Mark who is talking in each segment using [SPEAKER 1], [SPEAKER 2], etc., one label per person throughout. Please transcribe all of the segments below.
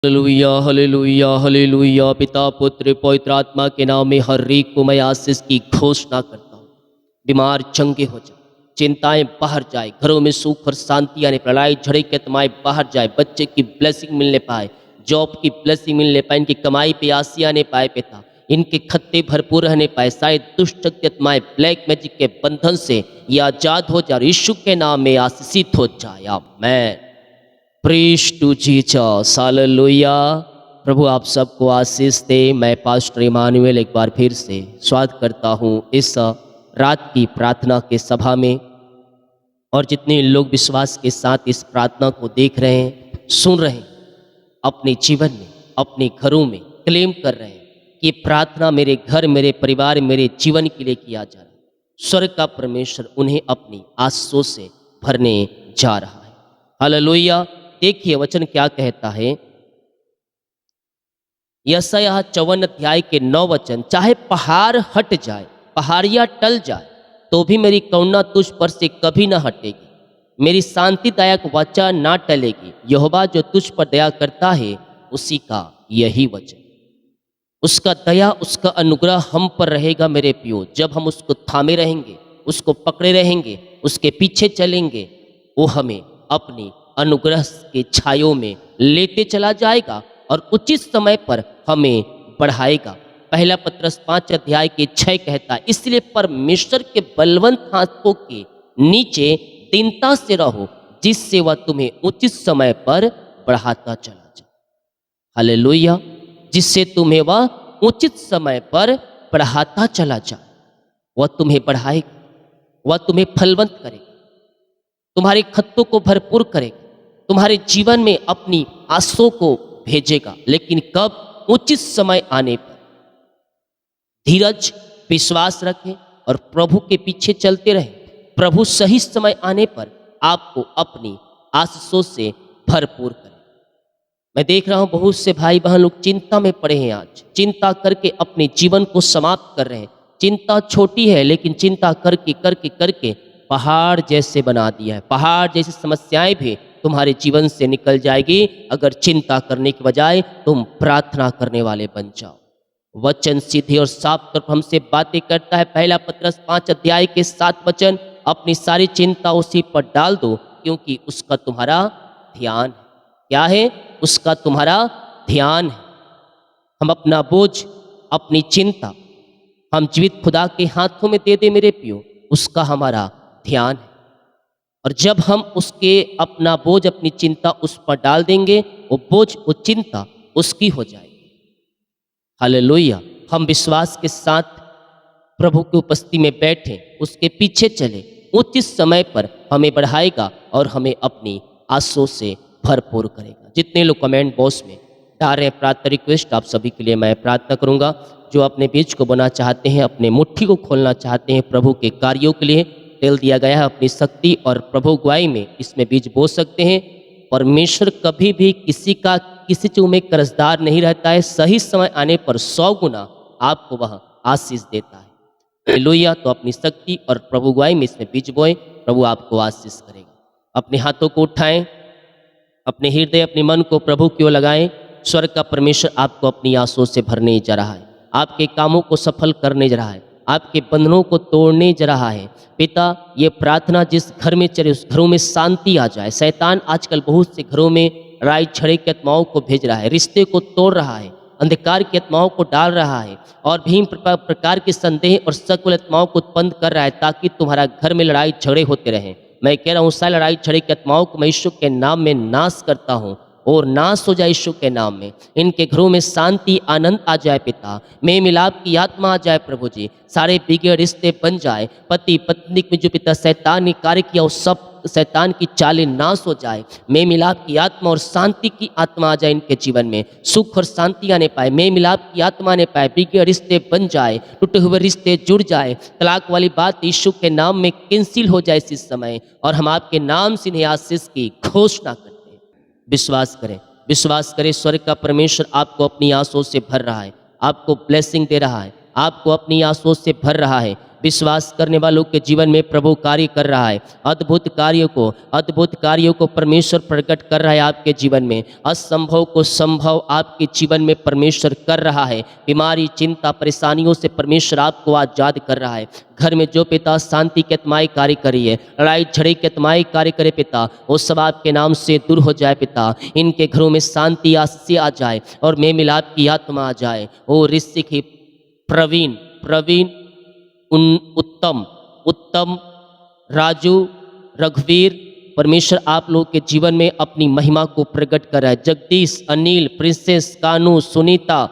[SPEAKER 1] Hallelujah hallelujah hallelujah. पिता पुत्र पवित्र आत्मा के नाम में हर एक को मैं आशीष की घोषणा करता हूँ। बीमार चंगे हो जाए, चिंताएं बाहर जाए, घरों में सुख और शांति आने, लड़ाई झड़े की आत्माएं बाहर जाए, बच्चे की ब्लेसिंग मिलने पाए, जॉब की ब्लेसिंग मिलने पाए, इनकी कमाई पे आसी आने पाए पिता, इनके खत्ते भरपूर रहने पाए, शायद दुष्ट शक्ति आत्माएं ब्लैक मैजिक के बंधन से ये आजाद हो जाए, यीशु के नाम में आशीषित हो जाए। आमीन। प्रेज टू जीसस, हालेलुया। प्रभु आप सबको आशीष दे। मैं पास्टर इमानुएल एक बार फिर से स्वागत करता हूँ इस रात की प्रार्थना के सभा में। और जितने लोग विश्वास के साथ इस प्रार्थना को देख रहे हैं, सुन रहे हैं, अपने जीवन में, अपने घरों में क्लेम कर रहे हैं कि प्रार्थना मेरे घर, मेरे परिवार, मेरे जीवन के लिए किया जा रहा है। स्वर्ग का परमेश्वर उन्हें अपनी आशीषों से भरने जा रहा है। हालेलुया। देखिए वचन क्या कहता है, यशायाह 54 अध्याय के 9 वचन, चाहे पहाड़ हट जाए, पहाड़ियाँ टल जाए, तो भी मेरी करुणा तुझ पर से कभी ना हटेगी, मेरी शांतिदायक वाचा ना टलेगी। यहोवा जो तुझ पर दया करता है उसी का यही वचन, उसका दया, उसका अनुग्रह हम पर रहेगा मेरे प्रियो। जब हम उसको थामे रहेंगे, उसको पकड़े रहेंगे, उसके पीछे चलेंगे, वो हमें अपनी अनुग्रह के छायों में लेते चला जाएगा और उचित समय पर हमें बढ़ाएगा। पहला पत्रस 5 अध्याय के 6 कहता है, इसलिए परमेश्वर के बलवंत हाथों के नीचे दीनता से रहो, जिससे वह तुम्हें उचित समय पर बढ़ाता चला जाए। हालेलुया। जिससे तुम्हें वह उचित समय पर बढ़ाता चला जाए। वह तुम्हें बढ़ाएगा, वह तुम्हें फलवंत करेगा, तुम्हारे खत्तों को भरपूर करेगा, तुम्हारे जीवन में अपनी आशीषों को भेजेगा। लेकिन कब? उचित समय आने पर। धीरज, विश्वास रखें और प्रभु के पीछे चलते रहें। प्रभु सही समय आने पर आपको अपनी आशीषों से भरपूर करें। मैं देख रहा हूं बहुत से भाई बहन लोग चिंता में पड़े हैं, आज चिंता करके अपने जीवन को समाप्त कर रहे हैं। चिंता छोटी है, लेकिन चिंता करके करके करके पहाड़ जैसे बना दिया है। पहाड़ जैसी समस्याएं भी तुम्हारे जीवन से निकल जाएगी अगर चिंता करने के बजाय तुम प्रार्थना करने वाले बन जाओ। वचन सीधे और साफ तौर पर हमसे बातें करता है। पहला पत्रस 5 अध्याय के 7 वचन, अपनी सारी चिंता उसी पर डाल दो, क्योंकि उसका तुम्हारा ध्यान है। क्या है? उसका तुम्हारा ध्यान है। हम अपना बोझ, अपनी चिंता हम जीवित खुदा के हाथों में दे दे मेरे प्रियो, उसका हमारा ध्यान है। और जब हम उसके अपना बोझ, अपनी चिंता उस पर डाल देंगे, वो बोझ, वो चिंता उसकी हो जाएगी। हालेलुया। हम विश्वास के साथ प्रभु की उपस्थिति में बैठे, उसके पीछे चले, उचित समय पर हमें बढ़ाएगा और हमें अपनी आशीषों से भरपूर करेगा। जितने लोग कमेंट बॉक्स में डाल रहे हैं प्रार्थना रिक्वेस्ट, आप सभी के लिए मैं प्रार्थना करूंगा। जो अपने बीज को बोना चाहते हैं, अपने मुट्ठी को खोलना चाहते हैं प्रभु के कार्यों के लिए, तेल दिया गया है, अपनी शक्ति और प्रभु गुआई में इसमें बीज बो सकते हैं। परमेश्वर कभी भी किसी का किसी चीज में कर्जदार नहीं रहता है। सही समय आने पर 100 गुना आपको वह आशीष देता है। हालेलुया। तो अपनी शक्ति और प्रभु गुआई में इसमें बीज बोएं, प्रभु आपको आशीष करेगा। अपने हाथों को उठाएं, अपने हृदय, अपने मन को प्रभु की ओर लगाएं। स्वर्ग का परमेश्वर आपको अपनी आशीषों से भरने जा रहा है, आपके कामों को सफल करने जा रहा है, आपके बंधनों को तोड़ने जा रहा है। पिता, ये प्रार्थना जिस घर में चले उस घरों में शांति आ जाए। शैतान आजकल बहुत से घरों में लड़ाई झगड़े की आत्माओं को भेज रहा है, रिश्ते को तोड़ रहा है, अंधकार की आत्माओं को डाल रहा है और भी प्रकार के संदेह और शक वाली आत्माओं को उत्पन्न कर रहा है, ताकि तुम्हारा घर में लड़ाई झगड़े होते रहें। मैं कह रहा हूँ, सारी लड़ाई झगड़े की आत्माओं को मैं यीशु के नाम में नाश करता हूँ और नाश हो जाए यीशु के नाम में। इनके घरों में शांति, आनंद आ जाए पिता, मेल मिलाप की आत्मा आ जाए प्रभु जी। सारे बिगड़े रिश्ते बन जाए। पति पत्नी में जो पिता शैतान ने कार्य किया, वो सब शैतान की चालें नाश हो जाए। मेल मिलाप की आत्मा और शांति की आत्मा आ जाए इनके जीवन में, सुख और शांति आने पाए, मेल मिलाप की आत्मा आने पाए, बिगड़े रिश्ते बन जाए, टूटे हुए रिश्ते जुड़ जाए। तलाक वाली बात यीशु के नाम में कैंसिल हो जाए इस समय, और हम आपके नाम से इन्हें आशीष की घोषणा करते हैं। विश्वास करें, विश्वास करें, स्वर्ग का परमेश्वर आपको अपनी आशीषों से भर रहा है, आपको ब्लेसिंग दे रहा है, आपको अपनी आशीषों से भर रहा है। विश्वास करने वालों के जीवन में प्रभु कार्य कर रहा है। अद्भुत कार्यों को परमेश्वर प्रकट कर रहा है आपके जीवन में। असंभव को संभव आपके जीवन में परमेश्वर कर रहा है। बीमारी, चिंता, परेशानियों से परमेश्वर आपको आजाद कर रहा है। घर में जो पिता शांति के आत्माएं कार्य करी है, लड़ाई झगड़े के आत्माएं कार्य करे पिता, वो सब आपके नाम से दूर हो जाए पिता। इनके घरों में शांति से आ जाए और में मिलाप की आत्मा आ जाए। ओ ऋषिक ही प्रवीण उत्तम, राजू, रघुवीर, परमेश्वर आप लोग के जीवन में अपनी महिमा को प्रकट कर रहा है। जगदीश, अनिल, प्रिंसेस, कानू, सुनीता,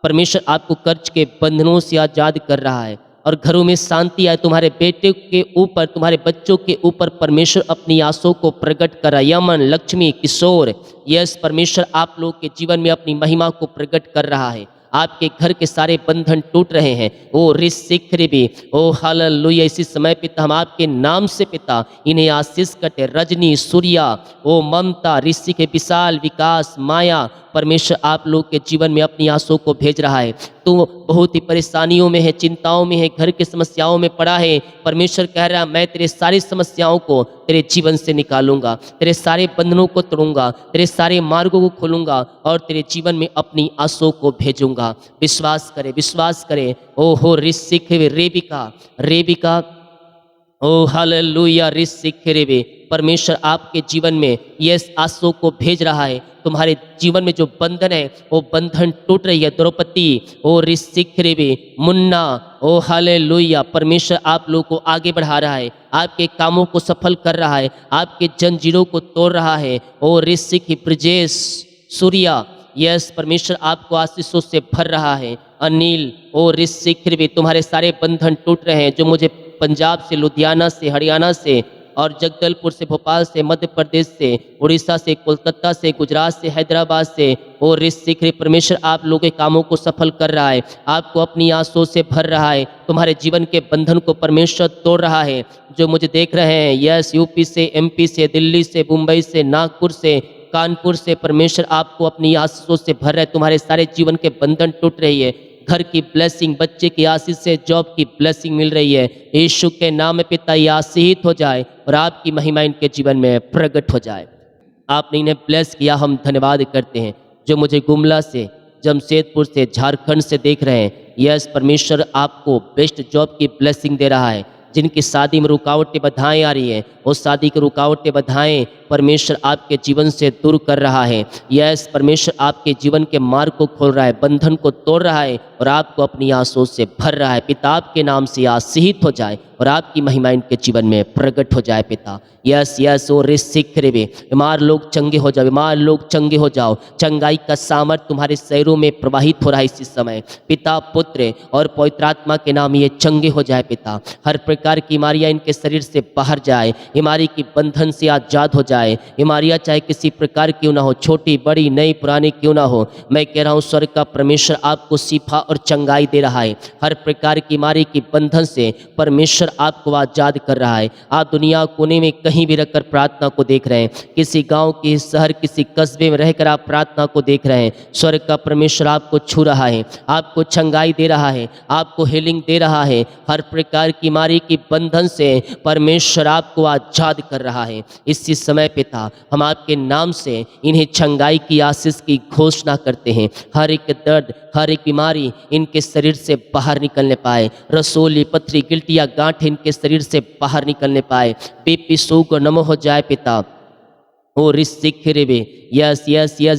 [SPEAKER 1] परमेश्वर आपको कर्ज के बंधनों से आजाद कर रहा है और घरों में शांति आए। तुम्हारे बेटे के ऊपर, तुम्हारे बच्चों के ऊपर परमेश्वर अपनी आंसू को प्रकट कर रहा है। यमन, लक्ष्मी, किशोर, यस, परमेश्वर आप लोग के जीवन में अपनी महिमा को प्रकट कर रहा है। आपके घर के सारे बंधन टूट रहे हैं। ओ ऋषिक्रिबी, ओ हालेलुया। इसी समय पिता हम आपके नाम से पिता इन्हें आशीष करते। रजनी, सूर्या, ओ ममता, ऋषि के विशाल, विकास, माया, परमेश्वर आप लोग के जीवन में अपनी आंसू को भेज रहा है। तू बहुत ही परेशानियों में है, चिंताओं में है, घर की समस्याओं में पड़ा है। परमेश्वर कह रहा है मैं तेरे सारी समस्याओं को तेरे जीवन से निकालूंगा, तेरे सारे बंधनों को तोड़ूंगा, तेरे सारे मार्गों को खोलूंगा और तेरे जीवन में अपनी आंसू को भेजूंगा। विश्वास करे। ओ हो ऋषिक रेबिका, ओ हालेलुया। ऋषिक्रिबी, परमेश्वर आपके जीवन में यस आंसू को भेज रहा है। तुम्हारे जीवन में जो बंधन है वो बंधन टूट रही है। द्रौपदी, ओ ऋषिक्रिबी, मुन्ना, ओ हालेलुया। परमेश्वर आप लोगों को आगे बढ़ा रहा है, आपके कामों को सफल कर रहा है, आपके जंजीरों को तोड़ रहा है। ओ ऋषिक ब्रजेश, सूर्या, यस, परमेश्वर आपको आशीषों से भर रहा है। अनिल, ओ ऋषिक्रिबी, तुम्हारे सारे बंधन टूट रहे हैं जो मुझे पंजाब से, लुधियाना से, हरियाणा से और जगदलपुर से, भोपाल से, मध्य प्रदेश से, उड़ीसा से, कोलकाता से, गुजरात से, हैदराबाद से, और ऋषिक्रिबी, परमेश्वर आप लोगों के कामों को सफल कर रहा है, आपको अपनी आंसू से भर रहा है। तुम्हारे जीवन के बंधन को परमेश्वर तोड़ रहा है। जो मुझे देख रहे हैं, यस, यूपी से, एमपी से, दिल्ली से, मुंबई से, नागपुर से, कानपुर से, परमेश्वर आपको अपनी आशीषों से भर रहा है। तुम्हारे सारे जीवन के बंधन टूट रही है। घर की ब्लेसिंग, बच्चे की आशीष से जॉब की ब्लेसिंग मिल रही है। यीशु के नाम में पिता ये आशीषित हो जाए और आपकी महिमा इनके जीवन में प्रकट हो जाए। आपने इन्हें ब्लेस किया, हम धन्यवाद करते हैं। जो मुझे गुमला से, जमशेदपुर से, झारखंड से देख रहे हैं, यस, परमेश्वर आपको बेस्ट जॉब की ब्लेसिंग दे रहा है। जिनकी शादी में रुकावटें बाधाएं आ रही हैं, वो शादी की रुकावटें बाधाएं परमेश्वर आपके जीवन से दूर कर रहा है। यस, परमेश्वर आपके जीवन के मार्ग को खोल रहा है, बंधन को तोड़ रहा है और आपको अपनी आंसू से भर रहा है। पिता आपके नाम से आशीषित हो जाए और आपकी महिमा इनके जीवन में प्रकट हो जाए पिता। यस, ओ ऋषिक्रिबी, बीमार लोग चंगे हो जाओ, चंगाई का सामर्थ तुम्हारे शरीरों में प्रवाहित हो रहा है इसी समय। पिता, पुत्र और पवित्र आत्मा के नाम ये चंगे हो जाए पिता। हर प्रकार की बीमारियां इनके शरीर से बाहर जाए, बीमारी की बंधन से आजाद हो जाए। बीमारियां चाहे किसी प्रकार क्यों ना हो, छोटी बड़ी नई पुरानी क्यों ना हो, मैं कह रहा हूँ स्वर्ग का परमेश्वर आपको शिफा और चंगाई दे रहा है। हर प्रकार की बीमारी की बंधन से परमेश्वर आपको आजाद कर रहा है। आप दुनिया कोने में कहीं भी रहकर प्रार्थना को देख रहे हैं, किसी गांव, किसी शहर, किसी कस्बे में रहकर आप प्रार्थना को देख रहे हैं, स्वर्ग का परमेश्वर आपको छू रहा है, आपको चंगाई दे रहा है, आपको हीलिंग दे रहा है। हर प्रकार की बीमारी की बंधन से परमेश्वर आपको आजाद कर रहा है। इसी समय पिता हम आपके नाम से इन्हें चंगाई की आशीष की घोषणा करते हैं। हर एक दर्द, हर एक बीमारी इनके शरीर से बाहर निकलने पाए। रसोली, पथरी, गिल्टिया, गांठ इनके शरीर से बाहर निकलने पाए। बीपी शुगर नम हो जाए पिता। ओ ऋषिक्रिबी, यस,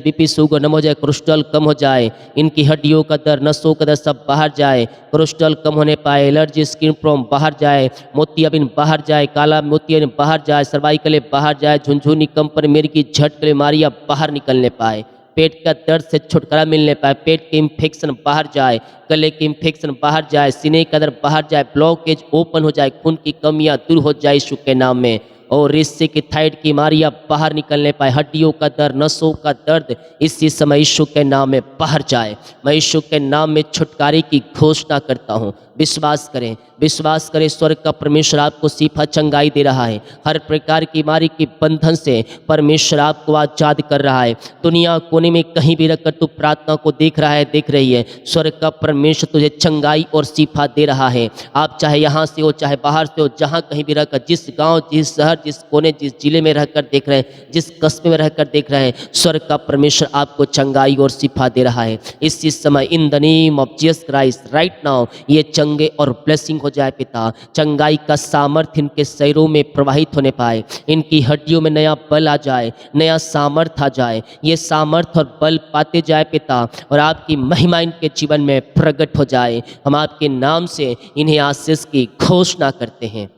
[SPEAKER 1] बीपी शुगर नम हो जाए, कोलेस्ट्रॉल कम हो जाए, इनकी हड्डियों का दर्द, नसों का दर्द सब बाहर जाए, कोलेस्ट्रॉल कम होने पाए, एलर्जी, स्किन प्रॉब्लम बाहर जाए, मोतियाबिंद बाहर जाए, काला मोतियाबिंद बाहर जाए, सर्वाइकल बाहर जाए, झुनझुनी, कंपन, मिर्गी, झटके बीमारियां बाहर निकलने पाए। पेट का दर्द से छुटकारा मिलने पाए, पेट के इन्फेक्शन बाहर जाए, गले के इन्फेक्शन बाहर जाए, सीने का दर्द बाहर जाए, ब्लॉकेज ओपन हो जाए, खून की कमियां दूर हो जाए यीशु के नाम में। और रिस्से की थाइड की बीमारियां बाहर निकलने पाए, हड्डियों का दर्द, नसों का दर्द इसी समय यीशु के नाम में बाहर जाए। मैं यीशु के नाम में छुटकारे की घोषणा करता हूँ। विश्वास करें, विश्वास करें, स्वर्ग का परमेश्वर आपको सीफा चंगाई दे रहा है। हर प्रकार की बीमारी के बंधन से परमेश्वर आपको आजाद कर रहा है। दुनिया कोने में कहीं भी रखकर तू प्रार्थना को देख रहा है, देख रही है, स्वर्ग का परमेश्वर तुझे चंगाई और सीफा दे रहा है। आप चाहे यहाँ से हो, चाहे बाहर से हो, जहाँ कहीं भी रहकर, जिस गांव, जिस शहर, जिस कोने, जिस जिले में रहकर देख रहे हैं, जिस कस्बे में रहकर देख रहे हैं, स्वर्ग का परमेश्वर आपको चंगाई और सीफा दे रहा है। इसी समय इन the name of Jesus Christ right now ये चंगे और ब्लेसिंग हो जाए पिता। चंगाई का सामर्थ्य इनके शरीरों में प्रवाहित होने पाए, इनकी हड्डियों में नया बल आ जाए, नया सामर्थ्य आ जाए, ये सामर्थ्य और बल पाते जाए पिता, और आपकी महिमा इनके जीवन में प्रकट हो जाए। हम आपके नाम से इन्हें आशीष की घोषणा करते हैं।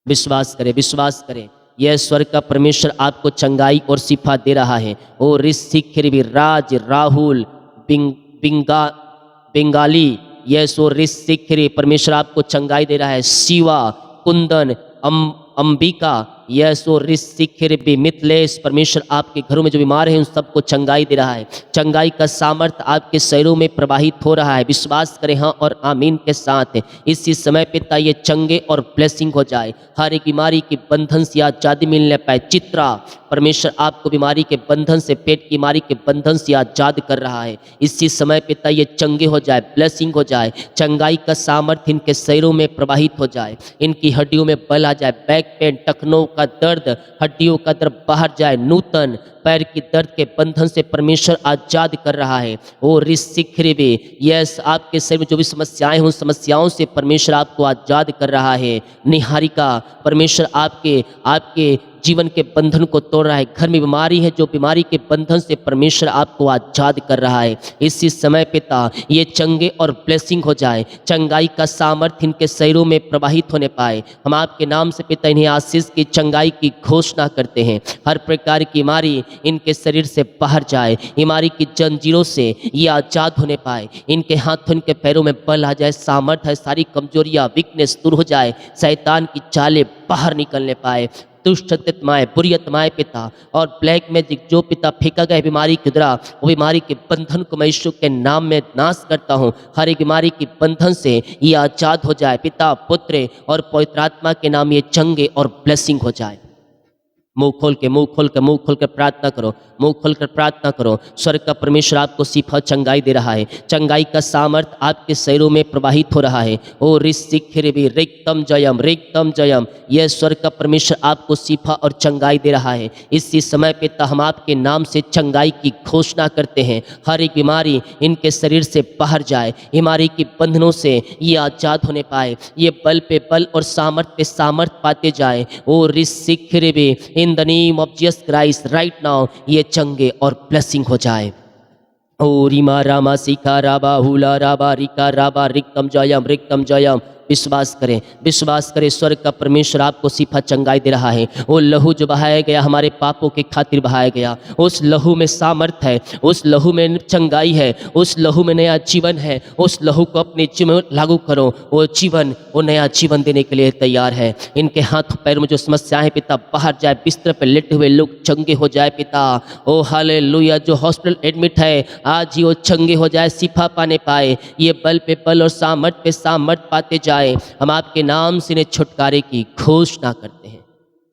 [SPEAKER 1] विश्वास करें, विश्वास करें, यह स्वर्ग का परमेश्वर आपको चंगाई और शिफा दे रहा है। ओ ऋषि राज राहुल बिंगा बंगाली, यह सो ऋषि परमेश्वर आपको चंगाई दे रहा है। शिवा कुंदन अंबिका, यह सो ऋषि मिथिलेश, परमेश्वर आपके घरों में जो बीमार हैं उन सबको चंगाई दे रहा है। चंगाई का सामर्थ्य आपके शरीरों में प्रवाहित हो रहा है। विश्वास करें हाँ और आमीन के साथ। इसी समय पिता ये चंगे और ब्लेसिंग हो जाए, हर एक बीमारी के बंधन से आजादी मिलने पाए। चित्रा, परमेश्वर आपको बीमारी के बंधन से, पेट की बीमारी के बंधन से आजाद कर रहा है। इसी समय पिता ये चंगे हो जाए, ब्लेसिंग हो जाए, चंगाई का सामर्थ्य इनके शरीरों में प्रवाहित हो जाए, इनकी हड्डियों में बल आ जाए। बैक पेन, टखनों का दर्द, हड्डियों का दर्द बाहर जाए। नूतन पैर की दर्द के बंधन से परमेश्वर आजाद कर रहा है। ओ ऋषि यस, आपके शरीर में जो भी समस्याएं हैं उन समस्याओं से परमेश्वर आपको आजाद कर रहा है। निहारिका, परमेश्वर आपके जीवन के बंधन को तोड़ रहा है। घर में बीमारी है, जो बीमारी के बंधन से परमेश्वर आपको आजाद कर रहा है। इसी समय पिता ये चंगे और ब्लेसिंग हो जाए, चंगाई का सामर्थ्य इनके शरीरों में प्रवाहित होने पाए। हम आपके नाम से पिता इन्हें आशीष की, चंगाई की घोषणा करते हैं। हर प्रकार की बीमारी इनके शरीर से बाहर जाए, बीमारी की जंजीरों से ये आजाद होने पाए। इनके हाथों, इनके पैरों में बल आ जाए, सामर्थ्य है, सारी कमजोरियां, वीकनेस दूर हो जाए, शैतान की चालें बाहर निकलने पाए। दुष्ट आत्माएं, बुरी आत्माएं पिता, और ब्लैक मैजिक जो पिता फेंका गया बीमारी की द्वारा, वो बीमारी के बंधन को मैं यीशु के नाम में नाश करता हूँ। हर एक बीमारी की बंधन से ये आजाद हो जाए। पिता, पुत्र और पवित्र आत्मा के नाम ये चंगे और ब्लेसिंग हो जाए। मुंह खोल के प्रार्थना करो, मुंह खोल कर प्रार्थना करो। स्वर्ग का परमेश्वर आपको शिफा, चंगाई दे रहा है। चंगाई का सामर्थ्य आपके शरीरों में प्रवाहित हो रहा है। ओ ऋषि रिक्तम जयम, रिक्तम जयम, यह स्वर्ग का परमेश्वर आपको शिफा और चंगाई दे रहा है। इसी समय पिता हम आपके नाम से चंगाई की घोषणा करते हैं। हर एक बीमारी इनके शरीर से बाहर जाए, बीमारी के बंधनों से ये आजाद होने पाए, ये बल पे बल और सामर्थ्य पे सामर्थ्य पाते जाए। ओ Rishi in the name of Jesus Christ right now ये चंगे और ब्लेसिंग हो जाए। ओ रीमा रामा सिका राबा हुला राबा रिका राबा रिक्तम जयम। विश्वास करें, विश्वास करें, स्वर्ग का परमेश्वर आपको शिफा, चंगाई दे रहा है। वो लहू जो बहाया गया हमारे पापों के खातिर बहाया गया, उस लहू में सामर्थ है, उस लहू में चंगाई है, उस लहू में नया जीवन है। उस लहू को अपने जीवन में लागू करो, वो जीवन, वो नया जीवन देने के लिए तैयार है। इनके हाथ पैर में जो समस्याएं पिता बाहर जाए, बिस्तर पर लेटे हुए लोग चंगे हो जाए पिता। ओ हालेलुया, जो हॉस्पिटल एडमिट है आज ही वो चंगे हो जाए, शिफा पाने पाए, ये बल पे बल और सामर्थ पे सामर्थ पाते जाए। हम आपके नाम से इन्हें छुटकारे की घोषणा करते हैं।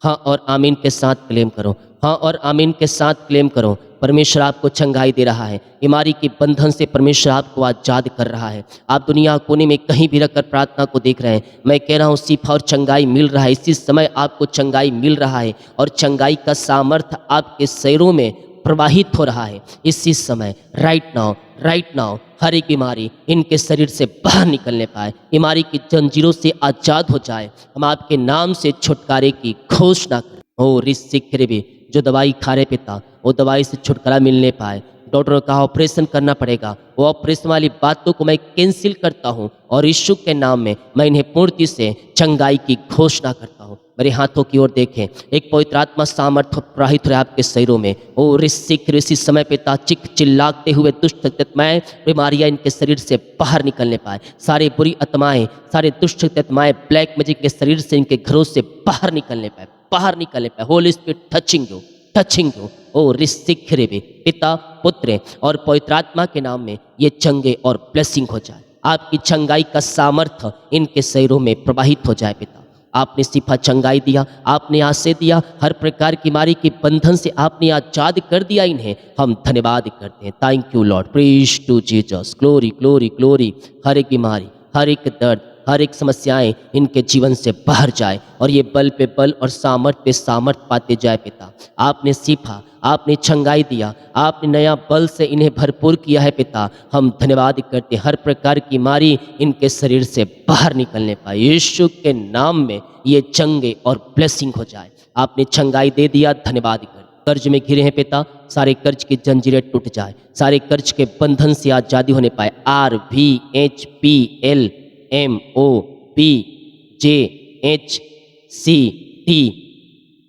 [SPEAKER 1] हाँ और आमीन के साथ क्लेम करो, हाँ और आमीन के साथ क्लेम करो। परमेश्वर आपको चंगाई दे रहा है, बीमारी के बंधन से परमेश्वर आपको आजाद कर रहा है। आप दुनिया कोने में कहीं भी रखकर प्रार्थना को देख रहे हैं, मैं कह रहा हूँ शिफा और चंगाई मिल रहा है। इसी समय आपको चंगाई मिल रहा है और चंगाई का सामर्थ्य आपके शरीरों में प्रवाहित हो रहा है। इसी समय राइट नाउ हर एक बीमारी इनके शरीर से बाहर निकलने पाए, बीमारी की जंजीरों से आजाद हो जाए। हम आपके नाम से छुटकारे की घोषणा करें। ओ ऋषि भी जो दवाई खा रहे पिता, वो दवाई से छुटकारा मिलने पाए। डॉक्टर ने कहा ऑपरेशन करना पड़ेगा, वो ऑपरेशन वाली बातों को मैं कैंसिल करता हूँ और यीशु के नाम में मैं इन्हें पूर्ति से चंगाई की घोषणा करता हूँ। मेरे हाथों की ओर देखें, एक पवित्र आत्मा सामर्थ्य प्रवाहित हो रहा है आपके शरीरों में। ओ ऋषि समय पिता चिल्लाते हुए दुष्ट आत्माएं, बीमारियां इनके शरीर से बाहर निकलने पाए। सारे बुरी आत्माएं, सारे दुष्ट आत्माएं, ब्लैक मैजिक के शरीर से, इनके घरों से बाहर निकलने पाए। बाहर निकलने पाए। होली स्पिरिट टचिंग यू ओ रिसिख रेबे, पिता पुत्र और पवित्र आत्मा के नाम में ये चंगे और ब्लेसिंग हो जाए। आपकी चंगाई का सामर्थ्य इनके शरीरों में प्रवाहित हो जाए पिता। आपने सिफा चंगाई दिया, आपने आशे दिया, हर प्रकार की बीमारी के बंधन से आपने आजाद कर दिया इन्हें। हम धन्यवाद करते हैं। Thank you Lord, praise to Jesus, glory glory glory. हर एक बीमारी, हर एक दर्द, हर एक समस्याएं इनके जीवन से बाहर जाए और ये बल पे बल और सामर्थ्य पे सामर्थ्य पाते जाए पिता। आपने सिफा, आपने चंगाई दिया, आपने नया बल से इन्हें भरपूर किया है पिता। हम धन्यवाद करते, हर प्रकार की बीमारी इनके शरीर से बाहर निकलने पाए। यीशु के नाम में ये चंगे और ब्लेसिंग हो जाए। आपने चंगाई दे दिया, धन्यवाद कर। कर्ज में घिरे हैं पिता, सारे कर्ज की जंजीरें टूट जाए, सारे कर्ज के बंधन से आजादी होने पाए। RVHPLMOPJHCT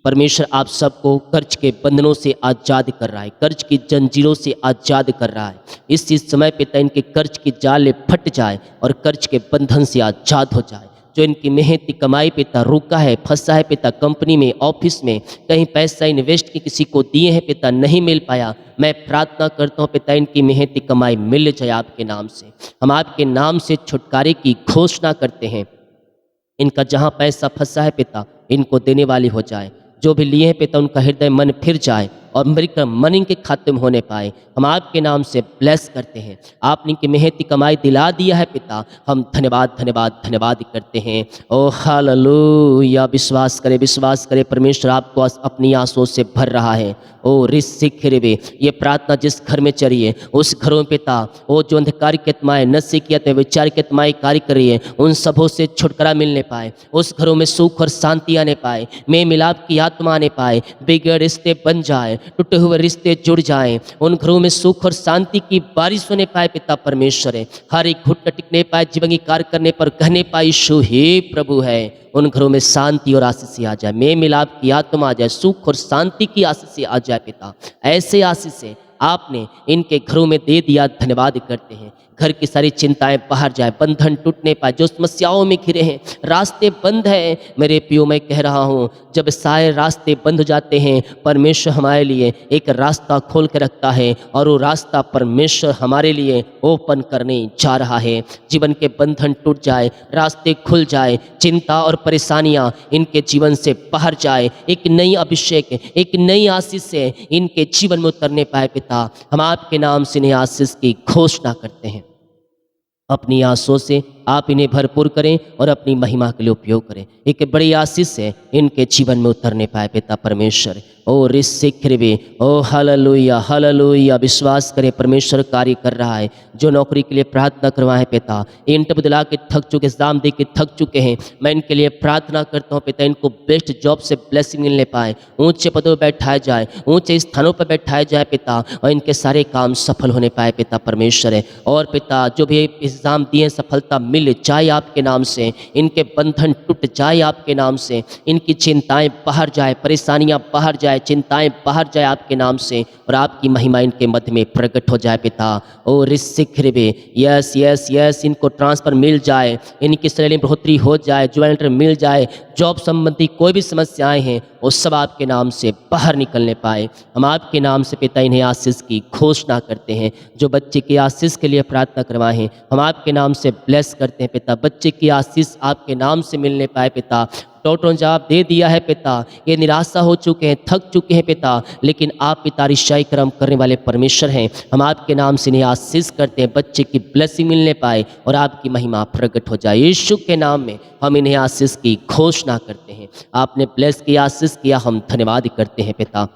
[SPEAKER 1] परमेश्वर आप सबको कर्ज के बंधनों से आजाद कर रहा है, कर्ज की जंजीरों से आजाद कर रहा है। इस समय पिता इनके कर्ज की जाले फट जाए और कर्ज के बंधन से आजाद हो जाए। जो इनकी मेहनती कमाई पिता रुका है, फंसा है पिता, कंपनी में, ऑफिस में, कहीं पैसा इन्वेस्ट की किसी को दिए हैं पिता, नहीं मिल पाया, मैं प्रार्थना करता हूँ पिता इनकी मेहनती कमाई मिल जाए आपके नाम से। हम आपके नाम से छुटकारे की घोषणा करते हैं। इनका जहाँ पैसा फंसा है पिता, इनको देने वाली हो जाए। जो भी लिए हैं पिता, उनका हृदय मन फिर जाए और मृत्यु मन इनके खाते में होने पाए। हम आपके नाम से ब्लेस करते हैं। आपने इनकी मेहनती कमाई दिला दिया है पिता, हम धन्यवाद धन्यवाद धन्यवाद करते हैं। ओ हालेलुया। विश्वास करे परमेश्वर आपको अपनी आंसुओं से भर रहा है। ओ रिसिख रेबे, ये प्रार्थना जिस घर में चलिए उस घरों में पिता, वो जो अंधकार की आत्माएं, नशे की आत्माएं, विचार की आत्माएं कार्य कर रही है, उन सबों से छुटकारा मिलने पाए। उस घरों में सुख और शांति आने पाए, मेल मिलाप की आत्मा आने पाए, बिगड़े रिश्ते बन जाए, टूटे हुए रिश्ते जुड़ जाएं, उन घरों में सुख और शांति की बारिश होने पाए पिता परमेश्वर है। हर एक घुटना टिकने पाए, जीवन की कार्य करने पर कहने पाए यीशु हे प्रभु है। उन घरों में शांति और आशीष आ जाए, मेल मिलाप की आत्मा आ जाए, सुख और शांति की आशीष आ जाए पिता। ऐसे आशीष से आपने इनके घरों में दे दिया, धन्यवाद करते हैं। घर की सारी चिंताएं बाहर जाए, बंधन टूटने पाए, जो समस्याओं में घिरे हैं, रास्ते बंद है मेरे पियो, मैं कह रहा हूँ जब सारे रास्ते बंद हो जाते हैं, परमेश्वर हमारे लिए एक रास्ता खोल के रखता है और वो रास्ता परमेश्वर हमारे लिए ओपन करने जा रहा है। जीवन के बंधन टूट जाए, रास्ते खुल जाए, चिंता और परेशानियां इनके जीवन से बाहर जाए, एक नई अभिषेक, एक नई आशीष से इनके जीवन में उतरने पाए पिता। हम आपके नाम से इन्हें आशीष की घोषणा करते हैं। अपनी आंसुओं से आप इन्हें भरपूर करें और अपनी महिमा के लिए उपयोग करें। एक बड़ी आशीष से इनके जीवन में उतरने पाए पिता परमेश्वर। ओ रिसिख रेबे, ओ हालेलुया हालेलुया। विश्वास करें परमेश्वर कार्य कर रहा है। जो नौकरी के लिए प्रार्थना करवाए पिता, इंटरव्यू दिला के थक चुके, एग्जाम दे के थक चुके हैं, मैं इनके लिए प्रार्थना करता हूँ पिता, इनको बेस्ट जॉब से ब्लेसिंग मिलने पाए, ऊंचे पदों पर बैठाया जाए, ऊंचे स्थानों पर बैठाया जाए पिता, और इनके सारे काम सफल होने पाए पिता परमेश्वर है। और पिता जो भी एग्जाम दिए सफलता मिल जाए आपके नाम से, इनके बंधन टूट जाए आपके नाम से, इनकी चिंताएं बाहर जाए, परेशानियां बाहर जाए, चिंताएं बाहर जाए आपके नाम से, और आपकी महिमा इनके मध्य में प्रकट हो जाए पिता। ओ रिसिख रेबे, यस यस यस, इनको ट्रांसफर मिल जाए, इनकी सैलरी में बढ़ोतरी हो जाए, ज्वाइंट लेटर मिल जाए, जॉब संबंधी कोई भी समस्याएं हैं वो सब आपके नाम से बाहर निकलने पाए। हम आपके नाम से पिता इन्हें आशीष की घोषणा करते हैं। जो बच्चे की आशीष के लिए प्रार्थना करवाए हैं, हम आपके नाम से ब्लेस करते हैं पिता, बच्चे की आशीष आपके नाम से मिलने पाए पिता। डॉक्टरों ने जवाब दे दिया है पिता, ये निराशा हो चुके हैं, थक चुके हैं पिता, लेकिन आप पिता रिशाई कर्म करने वाले परमेश्वर हैं। हम आपके नाम से इन्हें आशीष करते हैं, बच्चे की ब्लेसिंग मिलने पाए और आपकी महिमा प्रकट हो जाए। यीशु के नाम में हम इन्हें आशीष की घोषणा करते हैं। आपने ब्लेस किया, आशीष किया, हम धन्यवाद करते हैं पिता।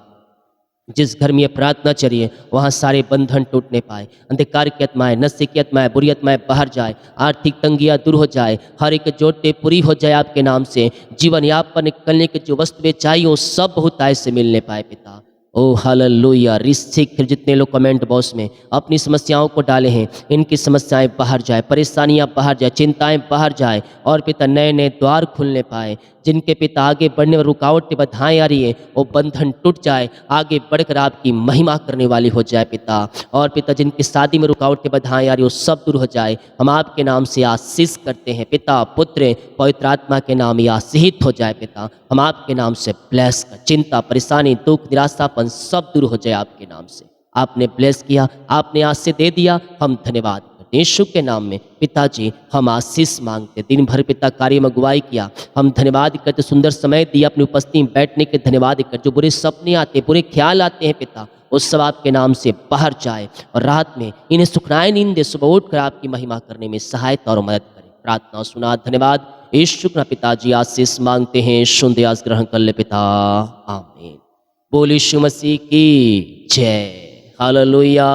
[SPEAKER 1] जिस घर में ये प्रार्थना चलिए वहाँ सारे बंधन टूटने पाए, अंधकार की आत्माएं, नशे की आत्माएं, बुरी आत्माएं बाहर जाए, आर्थिक तंगियाँ दूर हो जाए, हर एक जोटे पूरी हो जाए आपके नाम से। जीवन यापन निकलने की जो वस्तुएं चाहिए वो सब बहुतायत से मिलने पाए पिता। ओ हालेलुया। रिसिख, जितने लोग कमेंट बॉक्स में अपनी समस्याओं को डाले हैं, इनकी समस्याएं बाहर जाए, परेशानियां बाहर जाए, चिंताएं बाहर जाए, और पिता नए नए द्वार खुलने पाए, जिनके पिता आगे बढ़ने में रुकावटें बाधाएं आ रही हैं, वो बंधन टूट जाए, आगे बढ़कर आपकी महिमा करने वाली हो जाए पिता। और पिता जिनकी शादी में रुकावटें बाधाएं आ रही, वो सब दूर हो जाए। हम आपके नाम से आशीष करते हैं पिता, पुत्र पवित्र आत्मा के नाम ये आशीषित हो जाए पिता। हम आपके नाम से ब्लेस कर, चिंता परेशानी दुख निराशापन सब दूर हो जाए आपके नाम से। आपने ब्लेस किया, आपने आशीष दे दिया, हम धन्यवाद करते हैं। यीशु के नाम में पिताजी हम आशीष मांगते। दिन भर पिता कार्य में अगुवाई किया, हम धन्यवाद करते। सुंदर समय दिया अपनी उपस्थिति में बैठने के धन्यवाद कर। जो बुरे सपने आते बुरे ख्याल आते हैं पिता, उस सब आपके नाम से बाहर जाए और रात में इन्हें सुखनाए नींद दे, सुबह उठकर आपकी महिमा करने में सहायता और मदद करें। प्रार्थना सुना, धन्यवाद यीशु का पिताजी आशीष मांगते हैं, सुन आज ग्रहण कर ले पिता, आमीन। बोल यीशु मसीह की जय, हालेलुया।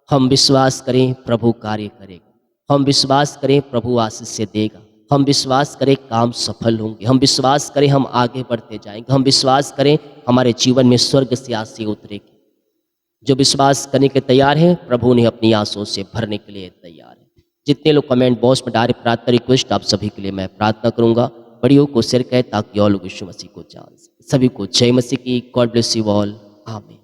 [SPEAKER 1] हम विश्वास करें प्रभु कार्य करेगा, हम विश्वास करें प्रभु आशीष से देगा, हम विश्वास करें काम सफल होंगे, हम विश्वास करें हम आगे बढ़ते जाएंगे, हम विश्वास करें हमारे जीवन में स्वर्ग से आशीष उतरेगी। जो विश्वास करने के तैयार हैं, प्रभु ने अपनी आंसुओं से भरने के लिए तैयार है। जितने लोग कमेंट बॉक्स में डायरेक्ट प्रार्थना रिक्वेस्ट, आप सभी के लिए मैं प्रार्थना करूंगा। वीडियो को शेयर करें ताकि और लोग यीशु मसीह को जान सकें। सभी को जय मसीह की। गॉड ब्लेस यू ऑल, आमीन।